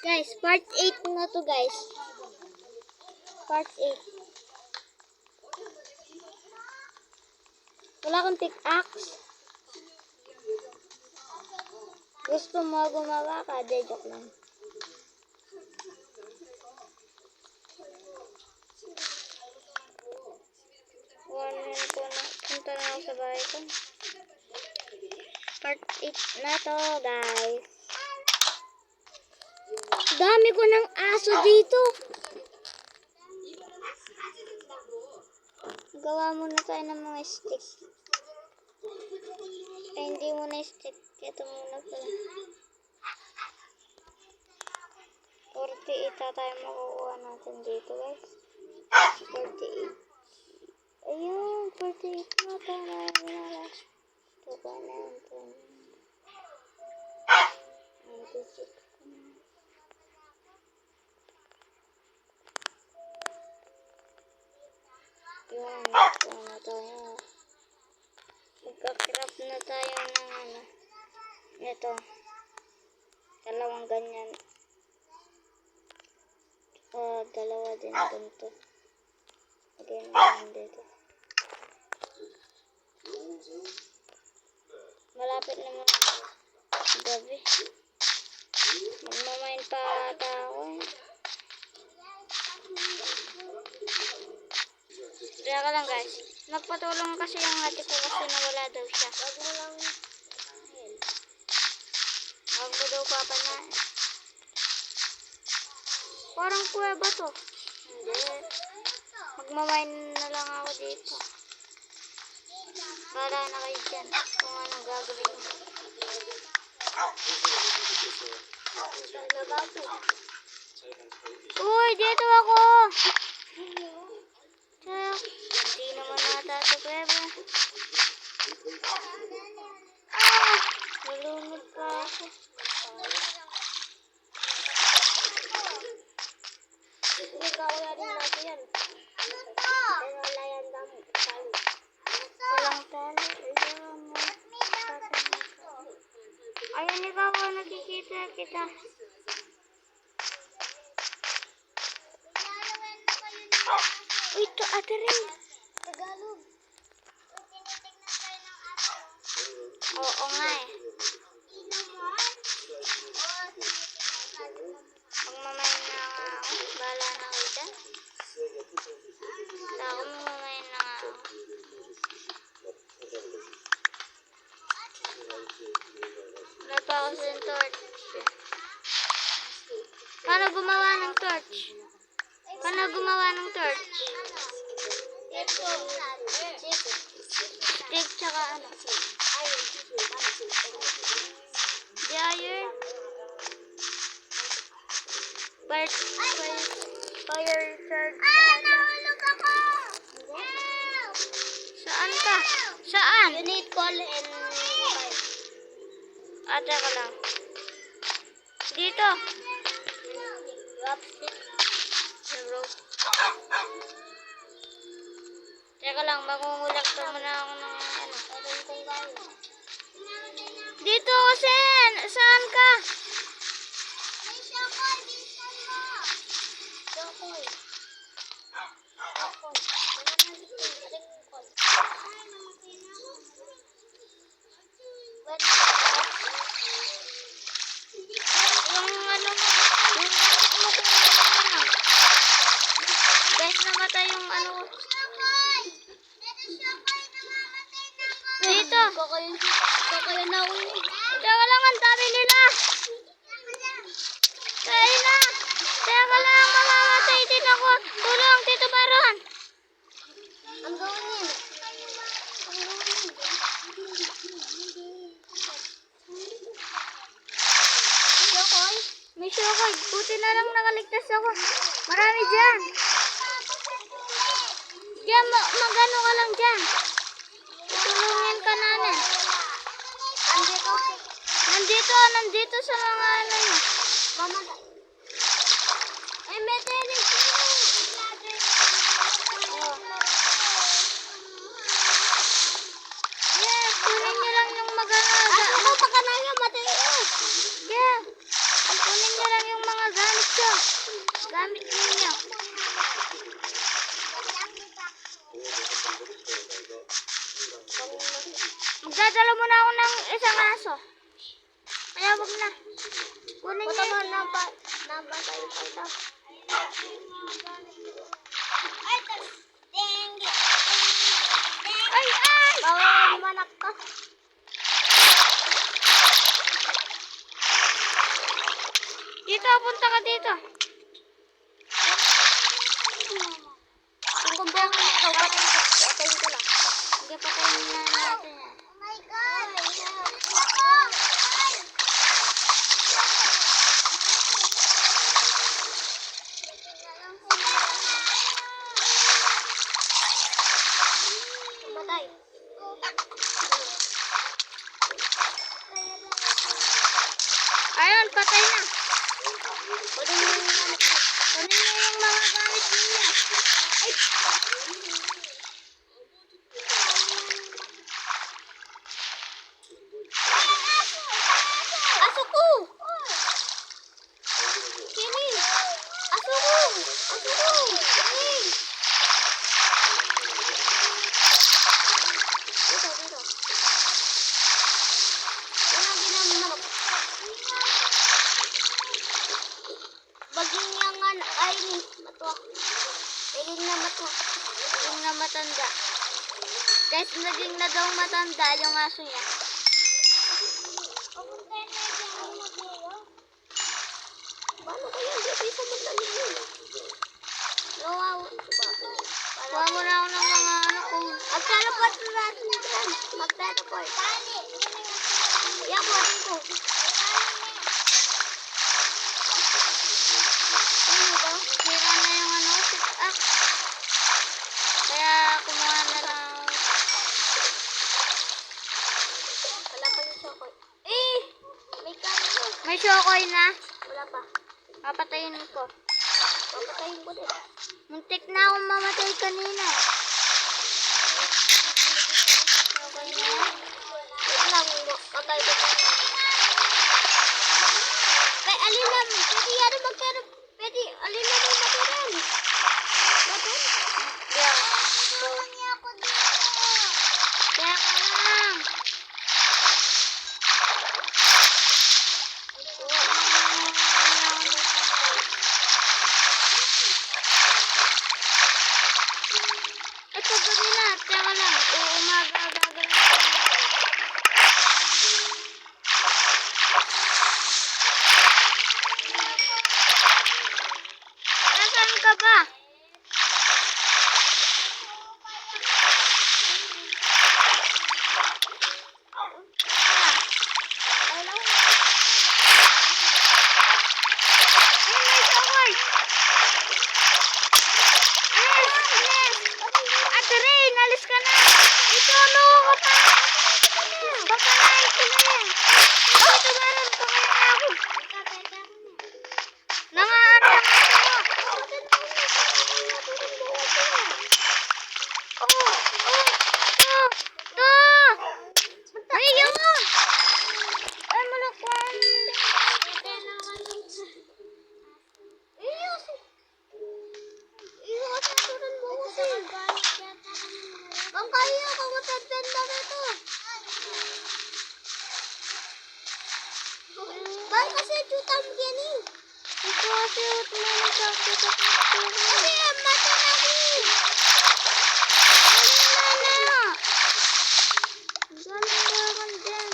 Guys, part 8 na to guys. Part 8. Wala akong pickaxe. Gusto mo gumawa ka? De, joke lang. Kuhanin ko na. Punta na ako sa bahay ko. Part 8 na to guys. Dami ko ng aso dito. Gawa muna tayo ng mga stick. Ay, hindi muna stick. Ito muna pala. 48 tayo makukuha natin dito guys. 48. Ayun, 48 na tayo. Ito ba natin? 96. Yun, ito na tayo. Magka-craft na tayo ng ano. Ito. Dalawang ganyan. Dalawa din ganito. Lagyan naman dito. Malapit naman gabi. Magmamain pa ata ako eh. Kaya ka lang guys. Nagpatulong kasi yung ate ko kasi nawala daw siya. Wag mo lang. Wag mo daw papanain. Parang kuweba to. Hindi. Magmamain na lang ako dito. Para na kayo dyan. Kung anong gagawin mo. Uy, dito ako! Hindi naman nata ito kuweba. Nalunod pa ako. Hindi ka wala din natin yan. Pero wala yan dami. Walang talo. Ayan ikaw, nakikita kita. Uy, ito ate rin. Tagalog. Tinitignan tayo ng aso. Oo nga eh. Magmamain na nga ako. Bahala na ako dyan. Basta ako magmamain na nga ako. Wala pa ako sa torch. Paano gumawa ng torch? Paano gumawa ng torch? Stick tsaka ano? Di iron? Fire charge. Nahulog ako! Saan ka? Saan? You need call and fire. Ate ka lang. Dito. Teka lang, magungulak ka muna ako ng ano. Dito kasi! Saan ka? May shakoy! Bisan mo! Shakoy. Yung ano mo, yung gamit mo kung ano. Guys, namatay yung ano ko. Dito. Kakayan na ako. Teka lang, ang dami nila. Kaya na. Teka lang, mamamatay din ako. Tulong, Tito Baron. Ang gawin niya. Shokoy? May shokoy. Buti na lang nakaligtas ako. Marami dyan. Diyan, magano ka lang dyan. Tulungin ka namin. Nandito sa mga ano nyo. Ay, may tennis. Yeah, kunin nyo lang yung magano. Ako pa ka na yung matay. Yeah. Kunin nyo lang yung mga Kunin niya yung napatay pa ito. Ay! Bawal manak ka. Dito, punta ka dito. Kung kumbong na, ikaw patayin ko. Patayin ko lang. Sige, patayin na natin yan. Oh my God! Patay. Ayun, patay na. Kunin niyo yung gamit niya. Kunin niyo yung mga gamit niya. Ay! Aso ko! Kini! Aso ko! Aso ko! Kini! Dito, dito. Walang ginamit. Baging yang ay ni matwa. Baging na matwa. Baging na matanda. Guys, naging na daw matanda yung aso niya. Paano kaya hindi bisa maglalim yun? Wow. Kuha mo na ako ng mga ano ko. Mag-teleport na natin dyan. Mag-teleport. Yan, kuhanin ko. Ano ba? Sira na yung ano, sit up. Kaya kumuha na lang. Wala pa yung shokoy. Eh! May kanto. May shokoy na? Wala pa. Papatayin ko. Papatayin ko din. Muntik na akong mamatay kanina. Shokoy na. Wait lang. Patay ko. Kay alin na. Pwede yan magkano. Pwede. Alin na yung matiran. Baton? Yeah. Kaya ka lang. Ito gabi na. Kaya ka lang. Umaga gagawin ko. Nasaan ka ba? Alis ka na. Ito, ano ka pa? Baka na ito na yan. Ito ba rin? Baka na ako. Nangaarap ako. Ay, yun. Ay, malakwan. Bang kaya ako mataganda na ito. Bang kasi tutam gini. Ito kasi utmanan sa kita. Kasi mata lagi. Ganda. Ganda kan dyan.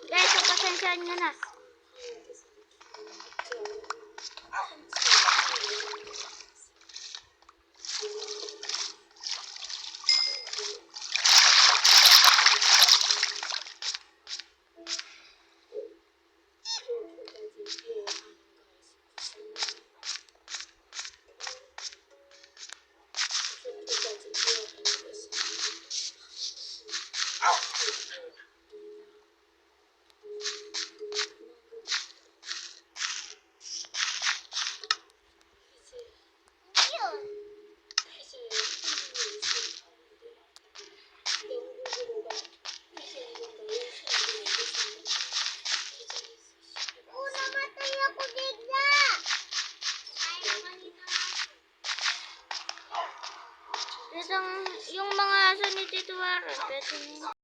Guys, pasensyahan nyo na. Yung mga aso ni Tito Warren, pwede na yun.